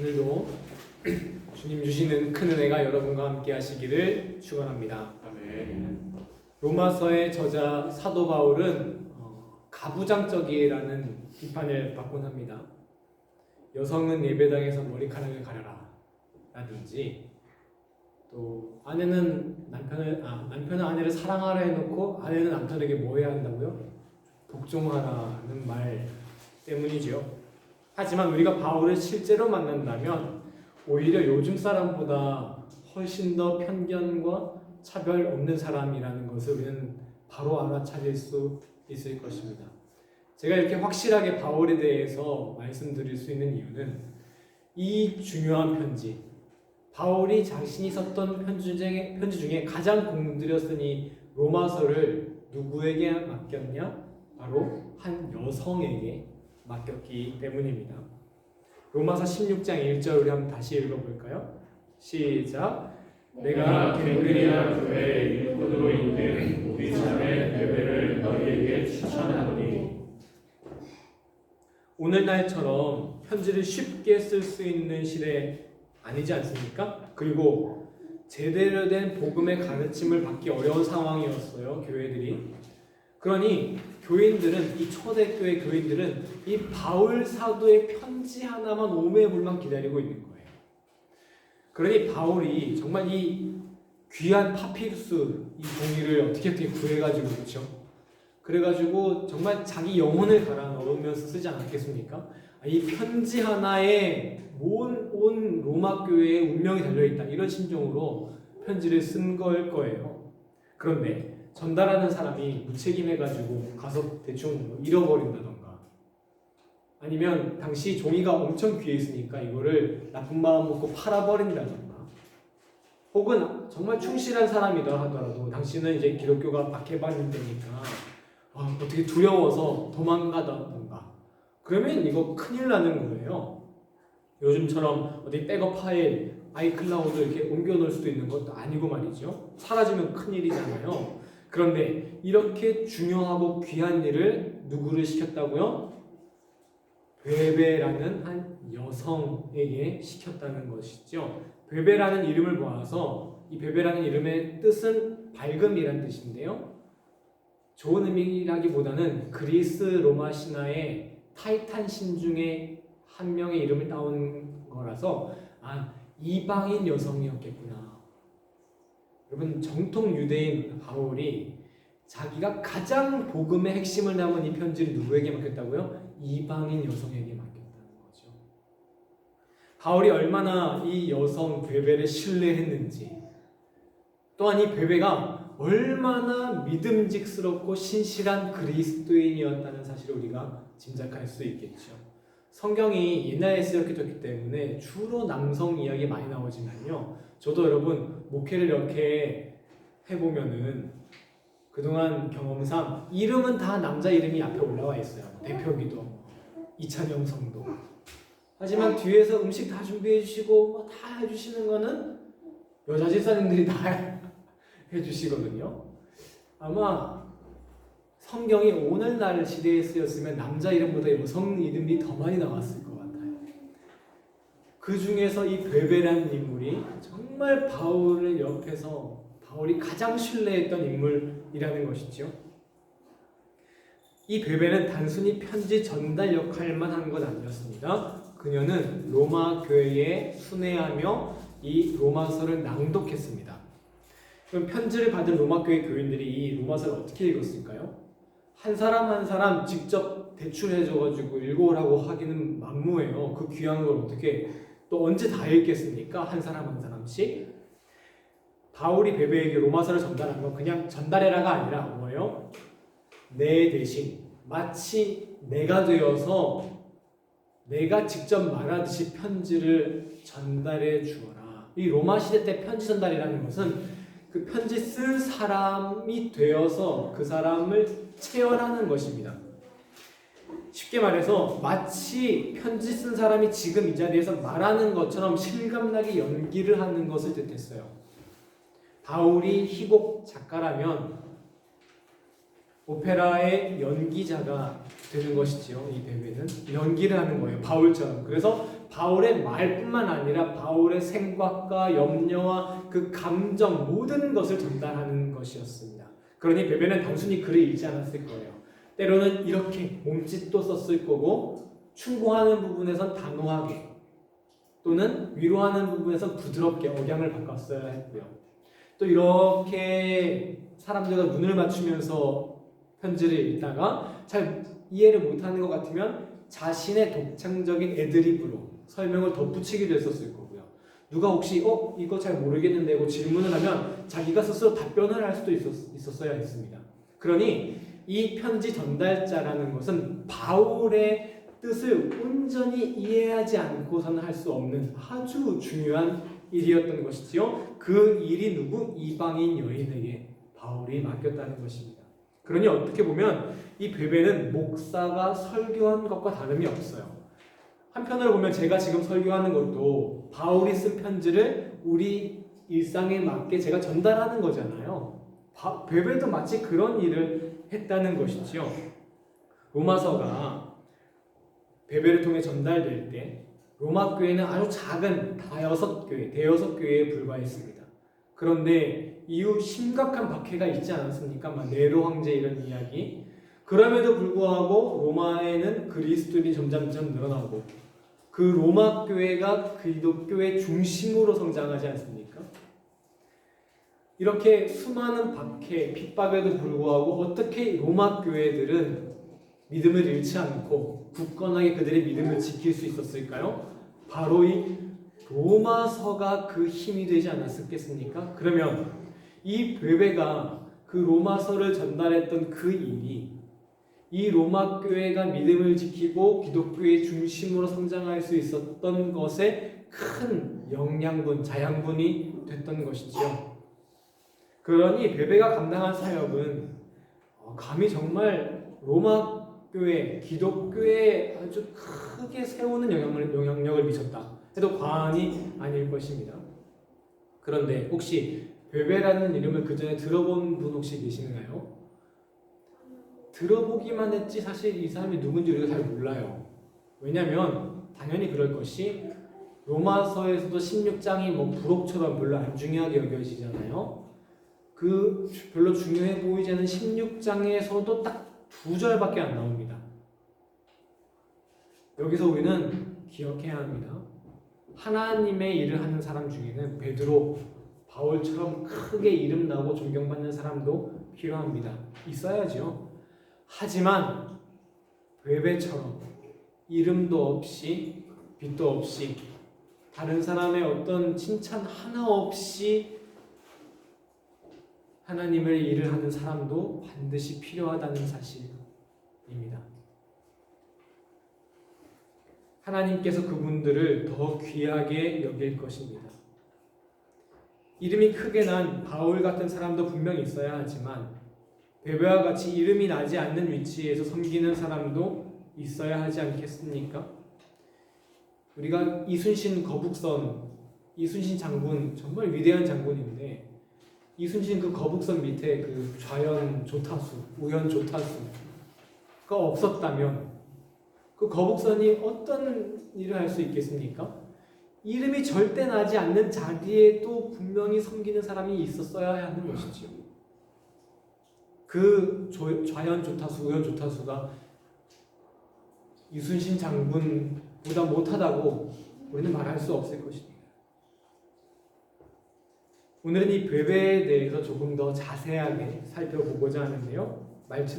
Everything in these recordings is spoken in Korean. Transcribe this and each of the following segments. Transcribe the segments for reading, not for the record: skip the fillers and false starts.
오늘도 주님 주시는 큰 은혜가 여러분과 함께 하시기를 축원합니다. 아멘. 로마서의 저자 사도 바울은 가부장적이라는 비판을 받곤 합니다. 여성은 예배당에서 머리카락을 가려라 라든지, 또 남편은 아내를 사랑하라 해놓고 아내는 남편에게 뭐 해야 한다고요? 복종하라는 말 때문이죠. 하지만 우리가 바울을 실제로 만난다면 오히려 요즘 사람보다 훨씬 더 편견과 차별 없는 사람이라는 것을 우리는 바로 알아차릴 수 있을 것입니다. 제가 이렇게 확실하게 바울에 대해서 말씀드릴 수 있는 이유는 이 중요한 편지, 바울이 자신이 썼던 편지 중에 가장 공들였으니 로마서를 누구에게 맡겼냐? 바로 한 여성에게 맡겼기 때문입니다. 로마서 16장 1절 우리 한번 다시 읽어볼까요? 시작. 내가 갱그리아 교회에 일꾼으로 있는 우리 자매 베베를 너희에게 추천하노니. 오늘날처럼 편지를 쉽게 쓸 수 있는 시대 아니지 않습니까? 그리고 제대로 된 복음의 가르침을 받기 어려운 상황이었어요, 교회들이. 그러니 교인들은, 이 초대교회 교인들은 이 바울 사도의 편지 하나만 오매불만 기다리고 있는 거예요. 그러니 바울이 정말 이 귀한 파피루스 이 종이를 어떻게 구해가지고, 그렇죠? 그래가지고 정말 자기 영혼을 갈아 넣으면서 쓰지 않았겠습니까? 이 편지 하나에 온 로마 교회의 운명이 달려있다, 이런 심정으로 편지를 쓴 걸 거예요. 그런데 전달하는 사람이 무책임해가지고 가서 대충 잃어버린다던가, 아니면 당시 종이가 엄청 귀했으니까 이거를 나쁜 마음 먹고 팔아버린다던가, 혹은 정말 충실한 사람이다 하더라도 당신은 이제 기독교가 박해받는 데니까 어떻게 두려워서 도망가다던가, 그러면 이거 큰일 나는 거예요. 요즘처럼 어디 백업 파일, 아이클라우드 이렇게 옮겨 놓을 수도 있는 것도 아니고 말이죠. 사라지면 큰일이잖아요. 그런데 이렇게 중요하고 귀한 일을 누구를 시켰다고요? 베베라는 한 여성에게 시켰다는 것이죠. 베베라는 이름을 모아서, 이 베베라는 이름의 뜻은 밝음이라는 뜻인데요, 좋은 의미라기보다는 그리스 로마 신화의 타이탄 신 중에 한 명의 이름을 따온 거라서 이방인 여성이었겠구나. 여러분, 정통 유대인 바울이 자기가 가장 복음의 핵심을 담은 이 편지를 누구에게 맡겼다고요? 이방인 여성에게 맡겼다는 거죠. 바울이 얼마나 이 여성 베베를 신뢰했는지, 또한 이 베베가 얼마나 믿음직스럽고 신실한 그리스도인이었다는 사실을 우리가 짐작할 수 있겠죠. 성경이 옛날에 쓰였기 때문에 주로 남성 이야기 많이 나오지만요, 저도 여러분 목회를 이렇게 해보면은 그동안 경험상 이름은 다 남자 이름이 앞에 올라와 있어요. 대표기도, 이찬영 성도. 하지만 뒤에서 음식 다 준비해 주시고 다 해주시는 거는 여자 집사님들이 다 해주시거든요. 아마 성경이 오늘날 시대에 쓰였으면 남자 이름보다 여성 이름이 더 많이 나왔을 것 같아요. 그 중에서 이 베베라는 인물이 정말 바울의 옆에서 바울이 가장 신뢰했던 인물이라는 것이죠. 이 베베는 단순히 편지 전달 역할만 한 건 아니었습니다. 그녀는 로마 교회에 순회하며 이 로마서를 낭독했습니다. 그럼 편지를 받은 로마 교회 교인들이 이 로마서를 어떻게 읽었을까요? 한 사람 한 사람 직접 대출해줘가지고 읽어오라고 하기는 만무해요. 그 귀한 걸 어떻게 또 언제 다 읽겠습니까? 한 사람 한 사람씩. 바울이 베베에게 로마서를 전달한 건 그냥 전달해라가 아니라 뭐예요? 내 대신 마치 내가 되어서 내가 직접 말하듯이 편지를 전달해 주어라. 이 로마 시대 때 편지 전달이라는 것은 그 편지 쓸 사람이 되어서 그 사람을 체열하는 것입니다. 쉽게 말해서 마치 편지 쓴 사람이 지금 이 자리에서 말하는 것처럼 실감나게 연기를 하는 것을 뜻했어요. 바울이 희곡 작가라면 오페라의 연기자가 되는 것이지요. 이 베베는 연기를 하는 거예요. 바울처럼. 그래서 바울의 말뿐만 아니라 바울의 생각과 염려와 그 감정 모든 것을 전달하는 것이었습니다. 그러니 베베는 단순히 글을 읽지 않았을 거예요. 때로는 이렇게 몸짓도 썼을 거고 충고하는 부분에선 단호하게 또는 위로하는 부분에선 부드럽게 억양을 바꿨어야 했고요. 또 이렇게 사람들과 눈을 맞추면서 편지를 읽다가 잘 이해를 못하는 것 같으면 자신의 독창적인 애드리브로 설명을 덧붙이기도 했었을 거고요. 누가 혹시 이거 잘 모르겠는데 고 질문을 하면 자기가 스스로 답변을 할 수도 있었어야 했습니다. 그러니 이 편지 전달자라는 것은 바울의 뜻을 온전히 이해하지 않고서는 할 수 없는 아주 중요한 일이었던 것이지요. 그 일이 누구? 이방인 여인에게 바울이 맡겼다는 것입니다. 그러니 어떻게 보면 이 베베는 목사가 설교한 것과 다름이 없어요. 한편으로 보면 제가 지금 설교하는 것도 바울이 쓴 편지를 우리 일상에 맞게 제가 전달하는 거잖아요. 베베도 마치 그런 일을 했다는 것이지요. 로마서가 베베를 통해 전달될 때 로마 교회는 아주 작은 대여섯 교회에 불과했습니다. 그런데 이후 심각한 박해가 있지 않았습니까? 네로 황제 이런 이야기. 그럼에도 불구하고 로마에는 그리스도인이 점점점 늘어나고 그 로마 교회가 기독교의 중심으로 성장하지 않습니까? 이렇게 수많은 박해, 핍박에도 불구하고 어떻게 로마 교회들은 믿음을 잃지 않고 굳건하게 그들의 믿음을 지킬 수 있었을까요? 바로 이 로마서가 그 힘이 되지 않았겠습니까? 그러면 이 베베가 그 로마서를 전달했던 그 일이 이 로마 교회가 믿음을 지키고 기독교의 중심으로 성장할 수 있었던 것에 큰 영양분, 자양분이 됐던 것이죠. 그러니 베베가 감당한 사역은 감히 정말 로마 교회, 기독교에 아주 크게 세우는 영향력을 미쳤다 해도 과언이 아닐 것입니다. 그런데 혹시 베베라는 이름을 그 전에 들어본 분 혹시 계시나요? 들어보기만 했지 사실 이 사람이 누군지 우리가 잘 몰라요. 왜냐하면 당연히 그럴 것이 로마서에서도 16장이 부록처럼 별로 안 중요하게 여겨지잖아요. 그 별로 중요해 보이지 않은 16장에서도 딱 2절밖에 안 나옵니다. 여기서 우리는 기억해야 합니다. 하나님의 일을 하는 사람 중에는 베드로, 바울처럼 크게 이름 나고 존경받는 사람도 필요합니다. 있어야죠. 하지만 베베처럼 이름도 없이 빛도 없이 다른 사람의 어떤 칭찬 하나 없이 하나님의 일을 하는 사람도 반드시 필요하다는 사실입니다. 하나님께서 그분들을 더 귀하게 여길 것입니다. 이름이 크게 난 바울 같은 사람도 분명히 있어야 하지만 베베와 같이 이름이 나지 않는 위치에서 섬기는 사람도 있어야 하지 않겠습니까? 우리가 이순신 거북선, 이순신 장군 정말 위대한 장군인데 이순신 그 거북선 밑에 그 좌연 조타수, 우연 조타수가 없었다면 그 거북선이 어떤 일을 할 수 있겠습니까? 이름이 절대 나지 않는 자리에도 분명히 섬기는 사람이 있었어야 하는 것이지요. 그 좌연 조타수, 우연 조타수가 이순신 장군보다 못하다고 우리는 말할 수 없을 것입니다. 오늘은 이 베베에 대해서 조금 더 자세하게 살펴보고자 하는데요.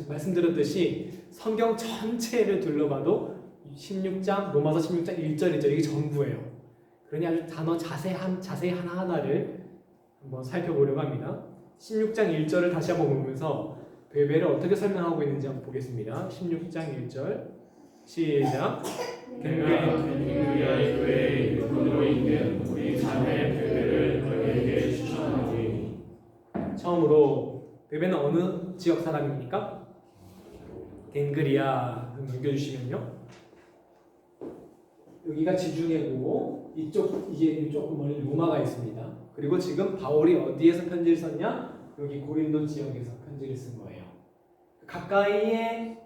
말씀드렸듯이 성경 전체를 둘러봐도 16장, 로마서 16장 1절, 2절 이게 전부예요. 그러니 아주 자세히 하나하나를 한번 살펴보려고 합니다. 16장 1절을 다시 한번 보면서 베베를 어떻게 설명하고 있는지 한번 보겠습니다. 16장 1절 시작. 내가 켄크리아의 교회에 일꾼으로 있는 우리 자매 베베를 너희에게 추천하노니. 처음으로 베베는 어느 지역 사람입니까? 겐그리아 넘겨주시면요. 여기가 지중해고 이게 조금 멀리 로마가 있습니다. 그리고 지금 바울이 어디에서 편지를 썼냐? 여기 고린도 지역에서 편지를 쓴 거예요. 가까이에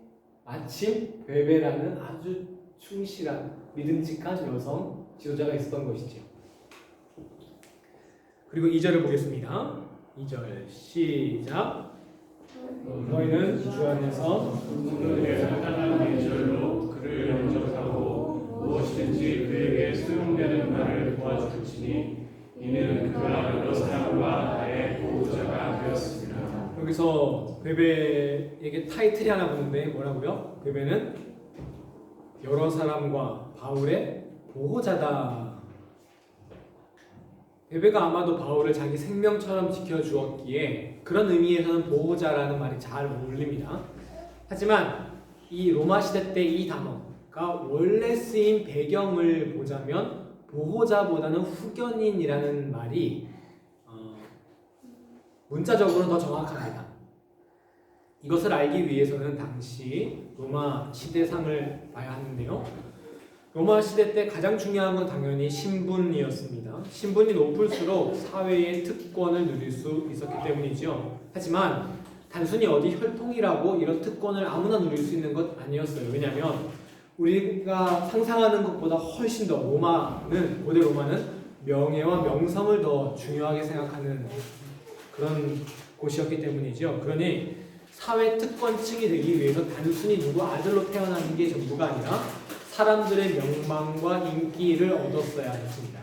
마침 베베라는 아주 충실한 믿음직한 여성 지도자가 있었던 것이죠. 그리고 2절을 보겠습니다. 2절 시작. 너희는 주 안에서 그의 간단한 예절로 그를 영접하고 무엇이든지 그에게 소용되는 말을 도와줄지니 이는 그가 여러 사람과 나의 보호자가 되었습니다. 여기서 베베에게 타이틀이 하나 붙는데 뭐라고요? 베베는 여러 사람과 바울의 보호자다. 베베가 아마도 바울을 자기 생명처럼 지켜주었기에 그런 의미에서는 보호자라는 말이 잘 어울립니다. 하지만 이 로마 시대 때 이 단어가 원래 쓰인 배경을 보자면 보호자보다는 후견인이라는 말이 문자적으로는 더 정확합니다. 이것을 알기 위해서는 당시 로마 시대상을 봐야 하는데요. 로마 시대 때 가장 중요한 건 당연히 신분이었습니다. 신분이 높을수록 사회의 특권을 누릴 수 있었기 때문이죠. 하지만 단순히 어디 혈통이라고 이런 특권을 아무나 누릴 수 있는 것 아니었어요. 왜냐하면 우리가 상상하는 것보다 훨씬 더 고대 로마는 명예와 명성을 더 중요하게 생각하는 그런 곳이었기 때문이죠. 그러니 사회 특권층이 되기 위해서 단순히 누구 아들로 태어나는 게 전부가 아니라 사람들의 명망과 인기를 얻었어야 했습니다.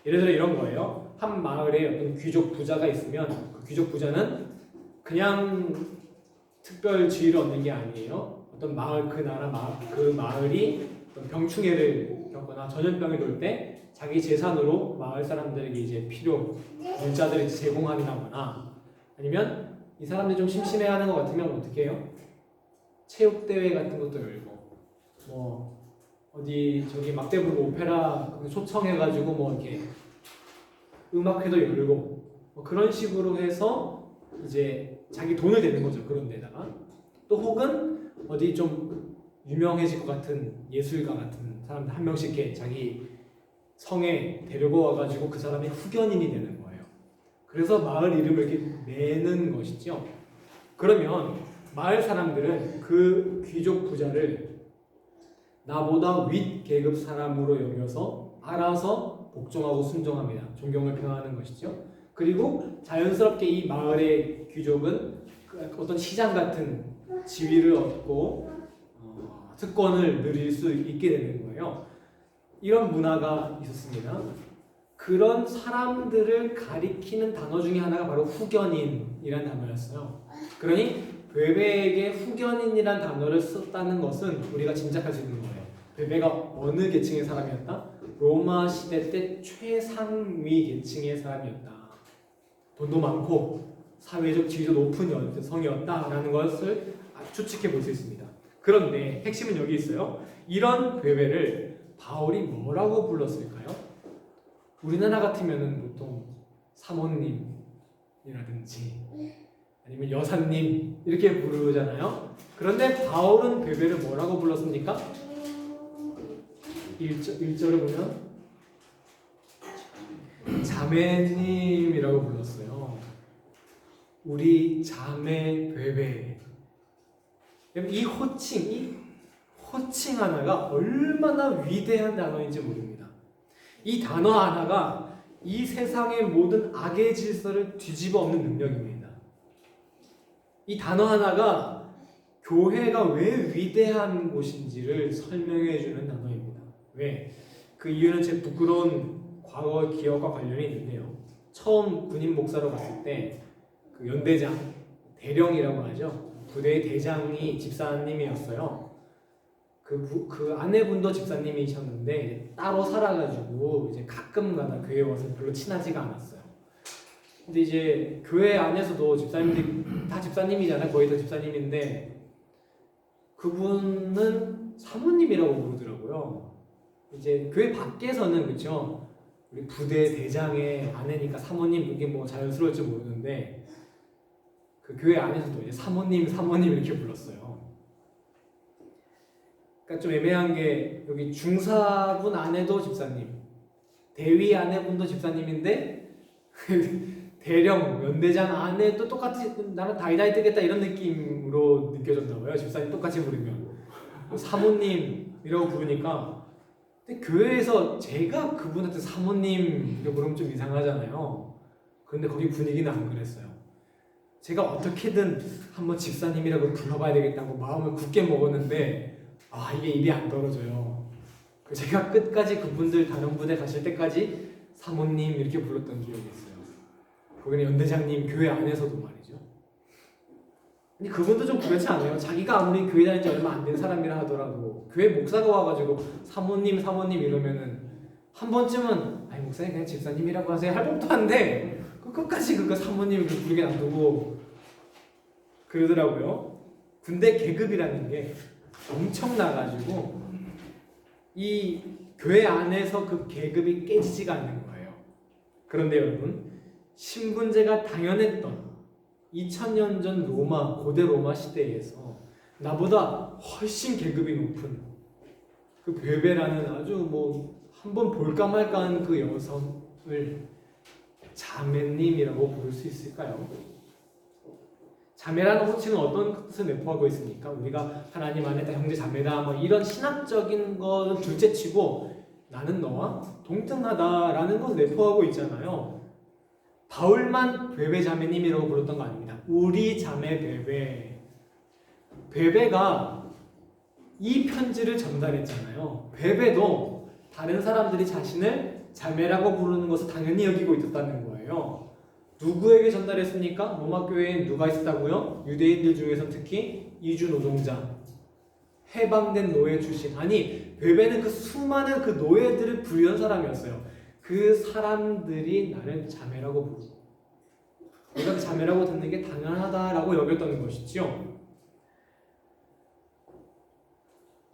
예를 들어 이런 거예요. 한 마을에 어떤 귀족 부자가 있으면 그 귀족 부자는 그냥 특별 지위를 얻는 게 아니에요. 어떤 마을, 그 마을이 어떤 병충해를 겪거나 전염병이 돌 때 자기 재산으로 마을 사람들에게 이제 물자들을 제공한다거나 아니면 이 사람들이 좀 심심해하는 것 같으면 어떻게 해요? 체육대회 같은 것도 열고 어디 저기 막대부르 오페라 초청해가지고 이렇게 음악회도 열고 그런 식으로 해서 이제 자기 돈을 내는 거죠. 그런 데다가 또 혹은 어디 좀 유명해질 것 같은 예술가 같은 사람들 한 명씩 이렇게 자기 성에 데리고 와가지고 그 사람이 후견인이 되는 거예요. 그래서 마을 이름을 이렇게 내는 것이죠. 그러면 마을 사람들은 그 귀족 부자를 나보다 윗 계급 사람으로 여겨서 알아서 복종하고 순종합니다. 존경을 표현하는 것이죠. 그리고 자연스럽게 이 마을의 귀족은 어떤 시장 같은 지위를 얻고 특권을 누릴 수 있게 되는 거예요. 이런 문화가 있었습니다. 그런 사람들을 가리키는 단어 중에 하나가 바로 후견인이라는 단어였어요. 그러니 베베에게 후견인이란 단어를 썼다는 것은 우리가 짐작할 수 있는 거예요. 베베가 어느 계층의 사람이었다? 로마 시대 때 최상위 계층의 사람이었다. 돈도 많고 사회적 지위도 높은 여성이었다라는 것을 추측해 볼 수 있습니다. 그런데 핵심은 여기 있어요. 이런 베베를 바울이 뭐라고 불렀을까요? 우리나라 같으면은 보통 사모님이라든지 아니면 여사님 이렇게 부르잖아요. 그런데 바울은 베베를 뭐라고 불렀습니까? 1절을 보면 자매님이라고 불렀어요. 우리 자매 베베. 이 호칭 하나가 얼마나 위대한 단어인지 모릅니다. 이 단어 하나가 이 세상의 모든 악의 질서를 뒤집어 엎는 능력입니다. 이 단어 하나가 교회가 왜 위대한 곳인지를 설명해 주는 단어입니다. 왜? 그 이유는 제 부끄러운 과거 기억과 관련이 있는데요. 처음 군인 목사로 갔을 때 그 연대장, 대령이라고 하죠. 부대의 대장이 집사님이었어요. 그 아내분도 집사님이셨는데 따로 살아가지고 이제 가끔가다 교회 와서 별로 친하지가 않았어요. 근데 이제 교회 안에서도 집사님들이 다 집사님이잖아요. 거의 다 집사님인데 그분은 사모님이라고 부르더라고요. 이제 교회 밖에서는 그렇죠. 우리 부대 대장의 아내니까 사모님 그게 뭐 자연스러울지 모르는데 그 교회 안에서도 이제 사모님 이렇게 불렀어요. 그러니까 좀 애매한 게 여기 중사분 아내도 집사님, 대위 아내분도 집사님인데 대령 연대장 안에도 똑같이 나는 다이다이 뜨겠다 이런 느낌으로 느껴졌나 봐요. 집사님 똑같이 부르면 사모님이라고 부르니까. 근데 교회에서 제가 그분한테 사모님 이렇게 부르면 좀 이상하잖아요. 그런데 거기 분위기는 안 그랬어요. 제가 어떻게든 한번 집사님이라고 불러봐야 되겠다고 마음을 굳게 먹었는데 이게 입이 안 떨어져요. 제가 끝까지 그분들 다른 부대 가실 때까지 사모님 이렇게 불렀던 기억이 있어요. 거기는 연대장님 교회 안에서도 말이죠. 근데 그분도 좀 그렇지 않아요? 자기가 아무리 교회 다닌 지 얼마 안 된 사람이라 하더라도 교회 목사가 와가지고 사모님 이러면은 한 번쯤은 아니 목사님 그냥 집사님이라고 하세요 할 법도 한데 끝까지 그거 사모님 부르게 놔두고 그러더라고요. 군대 계급이라는 게 엄청나가지고 이 교회 안에서 그 계급이 깨지지가 않는 거예요. 그런데 여러분 신분제가 당연했던 2000년 전 고대 로마 시대에서 나보다 훨씬 계급이 높은 그 베베라는 아주 한번 볼까 말까 하는 그 여성을 자매님이라고 부를 수 있을까요? 자매라는 호칭은 어떤 뜻을 내포하고 있습니까? 우리가 하나님 안에 다 형제 자매다 이런 신학적인 거는 둘째치고 나는 너와 동등하다라는 것을 내포하고 있잖아요. 바울만 베베 자매님이라고 불렀던 거 아닙니다. 우리 자매 베베. 베베가 이 편지를 전달했잖아요. 베베도 다른 사람들이 자신을 자매라고 부르는 것을 당연히 여기고 있었다는 거예요. 누구에게 전달했습니까? 로마 교회에 누가 있었다고요? 유대인들 중에서 특히 이주 노동자, 해방된 노예 출신. 아니 베베는 그 수많은 그 노예들을 부유한 사람이었어요. 그 사람들이 나를 자매라고 부르고 내가 그 자매라고 듣는 게 당연하다라고 여겼던 것이죠.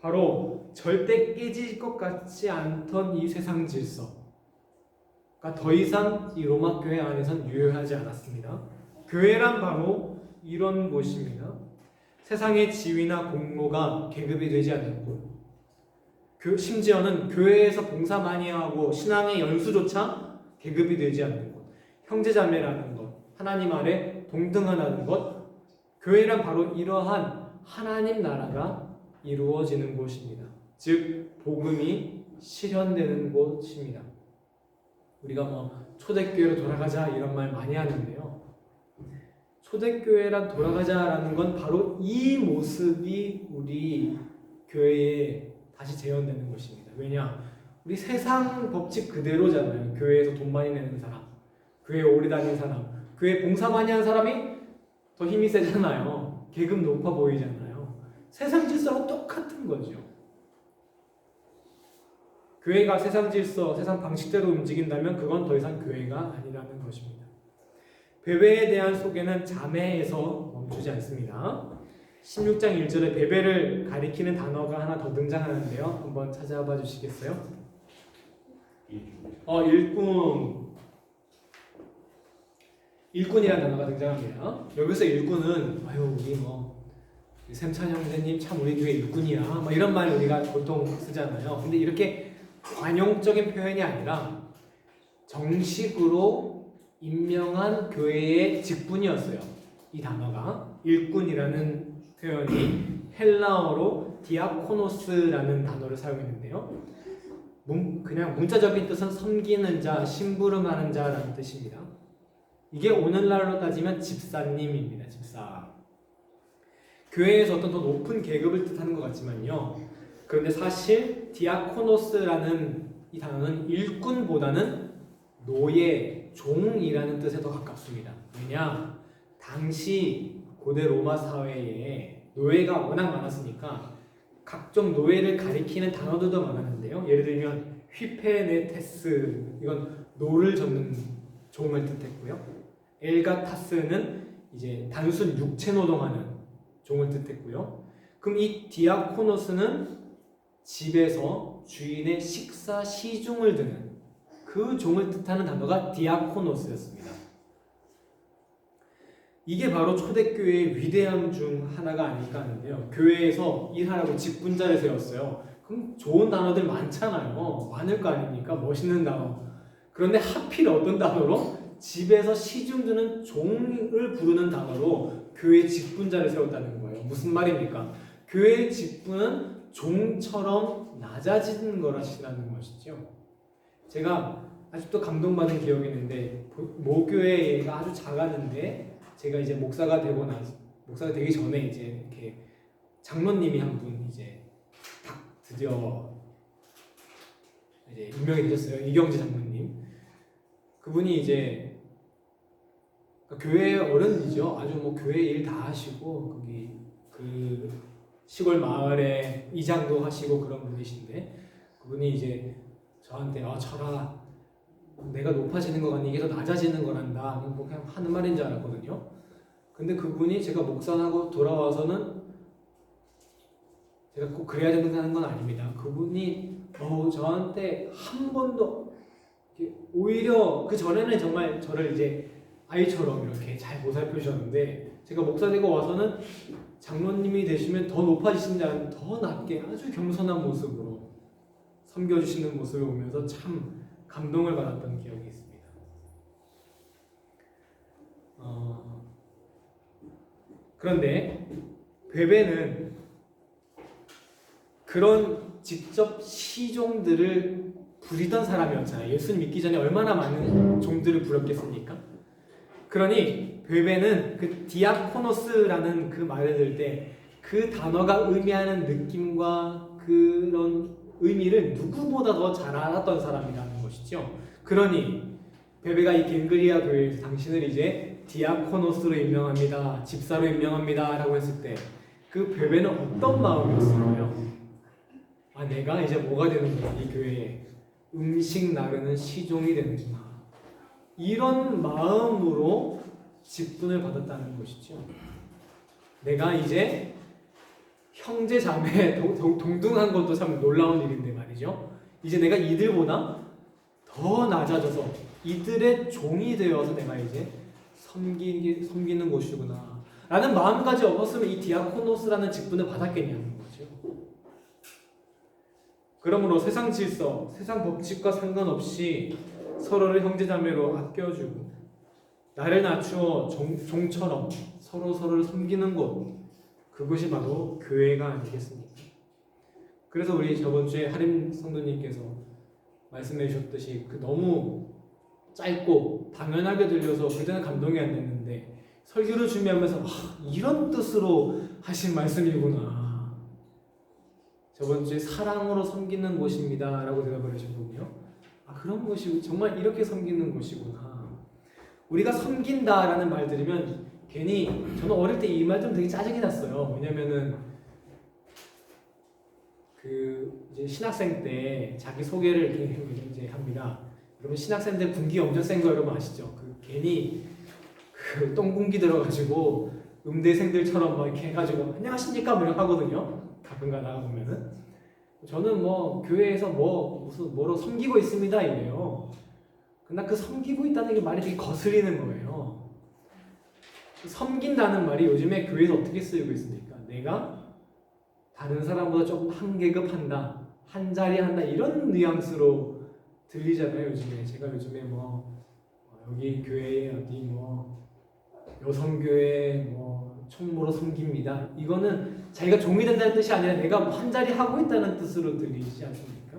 바로 절대 깨질 것 같지 않던 이 세상 질서가 더 이상 이 로마 교회 안에선 유효하지 않았습니다. 교회란 바로 이런 곳입니다. 세상의 지위나 공로가 계급이 되지 않는 곳. 심지어는 교회에서 봉사 많이 하고 신앙의 연수조차 계급이 되지 않는 곳. 형제자매라는 것, 하나님 아래 동등하다는 것. 교회란 바로 이러한 하나님 나라가 이루어지는 곳입니다. 즉 복음이 실현되는 곳입니다. 우리가 초대교회로 돌아가자 이런 말 많이 하는데요. 초대교회란 돌아가자라는 건 바로 이 모습이 우리 교회에 다시 재현되는 것입니다. 왜냐? 우리 세상 법칙 그대로잖아요. 교회에서 돈 많이 내는 사람, 교회에 오래 다닌 사람, 교회 봉사 많이 하는 사람이 더 힘이 세잖아요. 계급 높아 보이잖아요. 세상 질서랑 똑같은 거죠. 교회가 세상 질서, 세상 방식대로 움직인다면 그건 더 이상 교회가 아니라는 것입니다. 베베에 대한 소개는 자매에서 멈추지 않습니다. 16장 1절에 베베를 가리키는 단어가 하나 더 등장하는데요. 한번 찾아봐 주시겠어요? 일꾼이라는 단어가 등장합니다. 여기서 일꾼은 우리 샘찬 형제님 참 우리 교회 일꾼이야 이런 말 우리가 보통 쓰잖아요. 근데 이렇게 관용적인 표현이 아니라 정식으로 임명한 교회의 직분이었어요. 이 단어가 일꾼이라는 표현이 헬라어로 디아코노스라는 단어를 사용했는데요. 그냥 문자적인 뜻은 섬기는 자, 심부름하는 자라는 뜻입니다. 이게 오늘날로 따지면 집사님입니다. 집사. 교회에서 어떤 더 높은 계급을 뜻하는 것 같지만요. 그런데 사실 디아코노스라는 이 단어는 일꾼보다는 노예, 종이라는 뜻에 더 가깝습니다. 왜냐? 당시 고대 로마 사회에 노예가 워낙 많았으니까 각종 노예를 가리키는 단어들도 많았는데요. 예를 들면 휘페네테스, 이건 노를 젓는 종을 뜻했고요. 엘가타스는 이제 단순 육체 노동하는 종을 뜻했고요. 그럼 이 디아코노스는 집에서 주인의 식사 시중을 드는 그 종을 뜻하는 단어가 디아코노스였습니다. 이게 바로 초대교회의 위대함 중 하나가 아닐까 하는데요. 교회에서 일하라고 직분자를 세웠어요. 그럼 좋은 단어들 많잖아요. 많을 거 아닙니까? 멋있는 단어. 그런데 하필 어떤 단어로? 집에서 시중 드는 종을 부르는 단어로 교회 직분자를 세웠다는 거예요. 무슨 말입니까? 교회의 직분은 종처럼 낮아지는 거라시라는 것이죠. 제가 아직도 감동받은 기억이 있는데 모교회가 아주 작았는데 제가 이제 목사가 되기 전에 이제 이렇게 장로님이 한 분 이제 딱 드디어 이제 임명이 되셨어요. 이경재 장로님. 그분이 이제 교회 어른이죠. 아주 뭐 교회 일 다 하시고 거기 그 시골 마을에 이장도 하시고 그런 분이신데 그분이 이제 저한테 철아 내가 높아지는 거 같니? 이게 더 낮아지는 거란다. 뭐 그냥 하는 말인 줄 알았거든요. 근데 그분이 제가 목사하고 돌아와서는 제가 꼭 그래야 된다는 건 아닙니다. 그분이 저한테 한 번도 오히려 그 전에는 정말 저를 이제 아이처럼 이렇게 잘 보살펴 주셨는데 제가 목사 되고 와서는 장로님이 되시면 더 높아지신 줄 알았는데 더 낮게 아주 겸손한 모습으로 섬겨주시는 모습을 보면서 참 감동을 받았던 기억이 있습니다. 그런데 베베는 그런 직접 시종들을 부리던 사람이었잖아요. 예수님 믿기 전에 얼마나 많은 종들을 부렸겠습니까? 그러니 베베는 그 디아코노스라는 그 말을 들을 때 그 단어가 의미하는 느낌과 그런 의미를 누구보다 더 잘 알았던 사람이라는 것이죠. 그러니 베베가 이 갱그리아 교회에서 당신을 이제 디아코노스로 임명합니다. 집사로 임명합니다. 라고 했을 때 그 베베는 어떤 마음이었을까요? 내가 이제 뭐가 되는구나. 이 교회에 음식 나르는 시종이 되는구나. 이런 마음으로 직분을 받았다는 것이죠. 내가 이제 형제 자매 동등한 것도 참 놀라운 일인데 말이죠. 이제 내가 이들보다 더 낮아져서 이들의 종이 되어서 내가 이제 섬기는 것이구나 라는 마음까지 없었으면 이 디아코노스라는 직분을 받았겠냐는 거죠. 그러므로 세상 질서, 세상 법칙과 상관없이 서로를 형제자매로 아껴주고 나를 낮추어 종처럼 서로를 섬기는 것, 그것이 바로 교회가 아니겠습니까? 그래서 우리 저번 주에 하림 성도님께서 말씀해 주셨듯이 그 너무 짧고 당연하게 들려서 그때는 감동이 안 됐는데 설교를 준비하면서 이런 뜻으로 하신 말씀이구나. 저번 주에 사랑으로 섬기는 것입니다 라고 대답을 하셨거든요. 그런 것이 정말 이렇게 섬기는 것이구나. 우리가 섬긴다라는 말 들으면 괜히 저는 어릴 때 이 말 좀 되게 짜증이 났어요. 왜냐면은 그 이제 신학생 때 자기 소개를 이렇게 이제 합니다. 여러분 신학생들 군기 엄청 센 거 여러분 아시죠? 그 괜히 그 똥군기 들어가지고 음대생들처럼 막 이렇게 해가지고 안녕하십니까 뭐 이렇게 하거든요. 가끔가 나가 보면은 저는 뭐 교회에서 뭐로 섬기고 있습니다 이래요. 근데 그 섬기고 있다는 게 말이 되게 거슬리는 거예요. 섬긴다는 말이 요즘에 교회에서 어떻게 쓰이고 있습니까? 내가 다른 사람보다 조금 한 계급 한다, 한 자리 한다 이런 뉘앙스로 들리잖아요. 제가 요즘에 여기 교회에 어디 여성교회 총무로 섬깁니다. 이거는 자기가 종이 된다는 뜻이 아니라 내가 한 자리 하고 있다는 뜻으로 들리지 않습니까?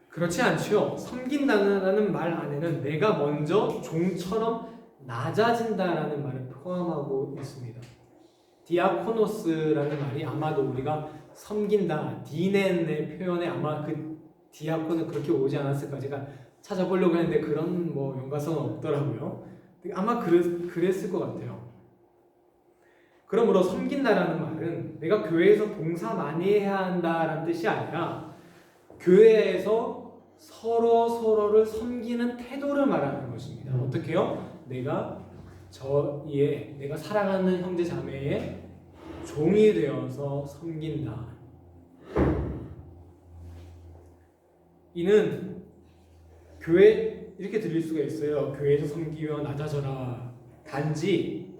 그렇지 않죠. 섬긴다는 말 안에는 내가 먼저 종처럼 낮아진다라는 말을 포함하고 있습니다. 디아코노스라는 말이 아마도 우리가 섬긴다, 디넨의 표현에 아마 그 디아코는 그렇게 오지 않았을까 제가 찾아보려고 했는데 그런 연관성은 없더라고요. 아마 그랬을 것 같아요. 그러므로 섬긴다라는 말은 내가 교회에서 봉사 많이 해야 한다라는 뜻이 아니라 교회에서 서로를 섬기는 태도를 말하는 것입니다. 어떻게요? 내가 내가 사랑하는 형제 자매의 종이 되어서 섬긴다. 이는 교회 이렇게 들릴 수가 있어요. 교회에서 섬기며 낮아져라. 단지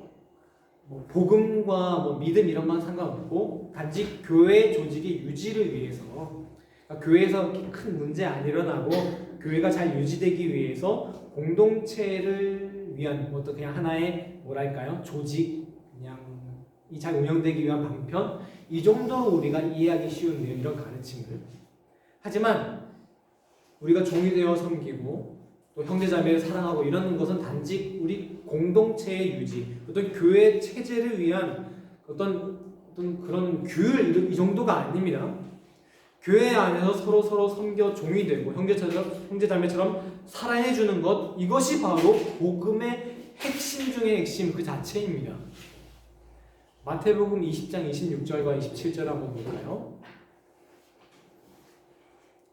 복음과 믿음 이런 건 상관없고 단지 교회 조직의 유지를 위해서 그러니까 교회에서 큰 문제 안 일어나고 교회가 잘 유지되기 위해서 공동체를 위한 어떤 그냥 하나의 뭐랄까요? 조직, 그냥 이 잘 운영되기 위한 방편, 이 정도 우리가 이해하기 쉬운데요. 이런 가르침을. 하지만 우리가 종이 되어 섬기고 또 형제자매를 사랑하고 이런 것은 단지 우리 공동체의 유지, 어떤 교회 체제를 위한 어떤 그런 규율 이 정도가 아닙니다. 교회 안에서 서로 섬겨 종이 되고 형제자매처럼 사랑해 주는 것, 이것이 바로 복음의 핵심 중의 핵심 그 자체입니다. 마태복음 20장 26절과 27절 한번 볼까요?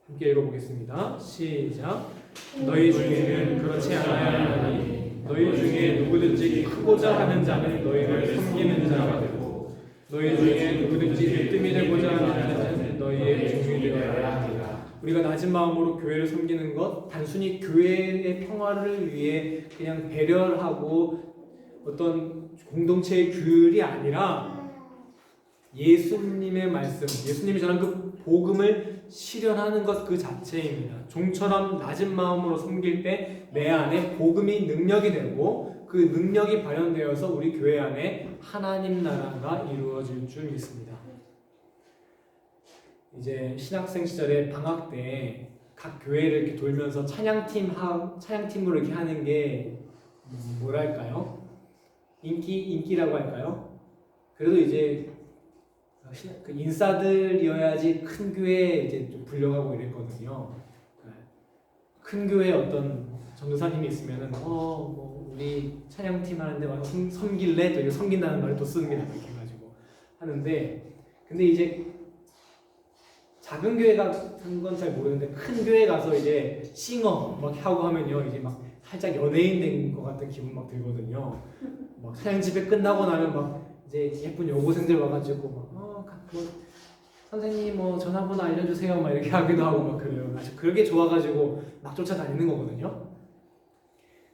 함께 읽어보겠습니다. 시작. 너희 중에는 그렇지 않아야 하니 너희 중에 누구든지 크고자 하는 자는 너희를 섬기는 자가 되고 너희 중에 누구든지 뜸이 되고자 하는 자는 너희의 종이 되어야 하리라. 우리가 낮은 마음으로 교회를 섬기는 것, 단순히 교회의 평화를 위해 그냥 배려를 하고 어떤 공동체의 규율이 아니라 예수님의 말씀, 예수님이 전한 그 복음을 실현하는 것 그 자체입니다. 종처럼 낮은 마음으로 섬길 때 내 안에 복음이 능력이 되고 그 능력이 발현되어서 우리 교회 안에 하나님 나라가 이루어질 줄 믿습니다. 이제 신학생 시절에 방학 때 각 교회를 이렇게 돌면서 찬양팀으로 이렇게 하는 게 뭐랄까요? 인기라고 할까요? 그래도 이제 그 인싸들이어야지 큰 교회에 이제 좀 불려가고 이랬거든요. 큰 교회에 어떤 전도사님이 있으면은 뭐 우리 찬양팀 하는데 와서 섬길래? 또 이거 섬긴다는 말을 또 씁니다. 이렇게 해가지고 하는데, 근데 이제 작은 교회 같은 건 잘 모르는데 큰 교회 가서 이제 싱어 막 하고 하면요, 이제 막 살짝 연예인 된 것 같은 기분 막 들거든요. 막 찬양 집회 끝나고 나면 막 이제 예쁜 여고생들 와가지고 뭐 선생님 뭐 전화번호 알려주세요 막 이렇게 하기도 하고 막 그래요. 아주 그렇게 좋아가지고 막 쫓아다니는 거거든요.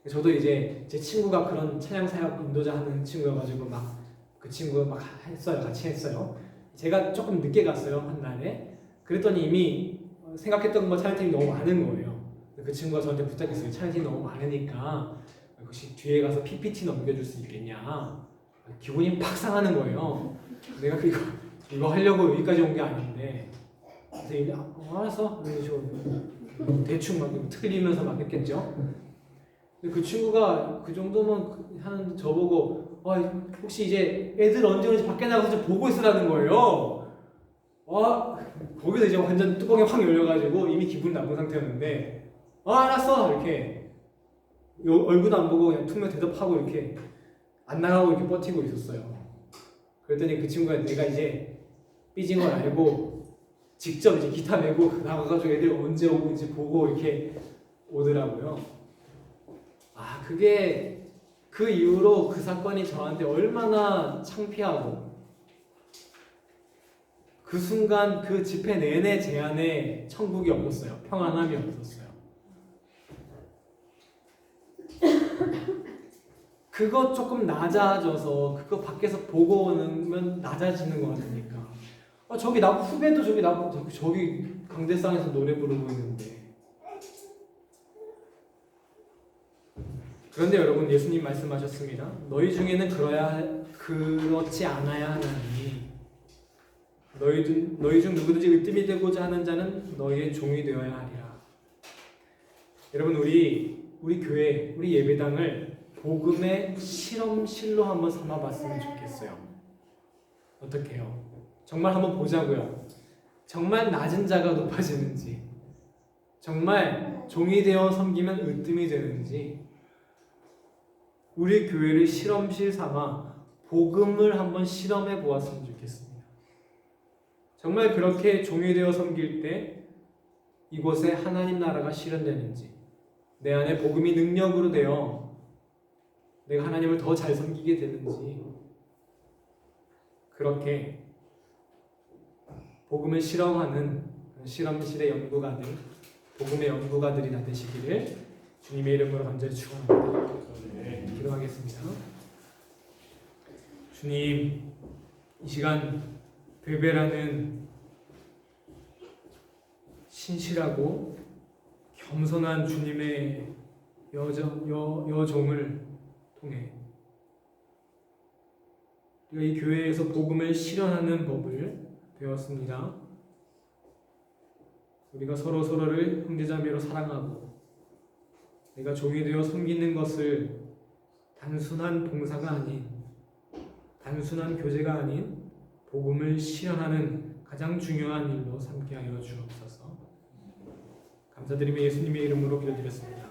저도 이제 제 친구가 그런 찬양 사역 인도자 하는 친구여가지고 막 그 친구가 막 했어요. 같이 했어요. 제가 조금 늦게 갔어요, 한 날에. 그랬더니 이미 생각했던 것 찬양팀이 너무 많은 거예요. 그 친구가 저한테 부탁했어요. 찬양팀이 너무 많으니까 혹시 뒤에 가서 PPT 넘겨줄 수 있겠냐. 기분이 팍 상하는 거예요. 내가 이거 하려고 여기까지 온 게 아닌데. 그래서 알았어. 이런 식으로 대충 막 틀리면서 막 했겠죠. 근데 그 친구가 그 정도면 하는 저보고 혹시 이제 애들 언제 오는지 밖에 나가서 좀 보고 있으라는 거예요. 거기서 이제 완전 뚜껑이 확 열려가지고 이미 기분 나쁜 상태였는데 알았어 이렇게 얼굴도 안 보고 그냥 툭면 대답하고 이렇게 안 나가고 이렇게 버티고 있었어요. 그랬더니 그 친구가 내가 이제 삐진 걸 알고 직접 이제 기타 메고 나가가지고 애들 언제 오는지 보고 이렇게 오더라고요. 그게 그 이후로 그 사건이 저한테 얼마나 창피하고 그 순간 그 집회 내내 제 안에 천국이 없었어요. 평안함이 없었어요. 그거 조금 낮아져서 그거 밖에서 보고 오면 낮아지는 것 같으니까 저기 나 후배도 저기 강대상에서 노래 부르고 있는데. 그런데 여러분, 예수님 말씀하셨습니다. 너희 중에는 그렇지 않아야 하나니 너희 중 누구든지 으뜸이 되고자 하는 자는 너희의 종이 되어야 하리라. 여러분, 우리 교회, 우리 예배당을 복음의 실험실로 한번 삼아봤으면 좋겠어요. 어떻게 해요? 정말 한번 보자고요. 정말 낮은 자가 높아지는지, 정말 종이 되어 섬기면 으뜸이 되는지, 우리 교회를 실험실 삼아 복음을 한번 실험해 보았으면 좋겠습니다. 정말 그렇게 종이 되어 섬길 때 이곳에 하나님 나라가 실현되는지, 내 안에 복음이 능력으로 되어 내가 하나님을 더 잘 섬기게 되는지, 그렇게 복음을 실험하는 실험실의 연구가들, 복음의 연구가들이 다 되시기를 주님의 이름으로 간절히 축원합니다. 기도하겠습니다. 주님, 이 시간 베베라는 신실하고 겸손한 주님의 여종을 통해 우리가 이 교회에서 복음을 실현하는 법을 배웠습니다. 우리가 서로를 형제자매로 사랑하고 내가 종이 되어 섬기는 것을 단순한 봉사가 아닌, 단순한 교제가 아닌 복음을 실현하는 가장 중요한 일로 삼게 하여 주옵소서. 감사드리며 예수님의 이름으로 기도드렸습니다.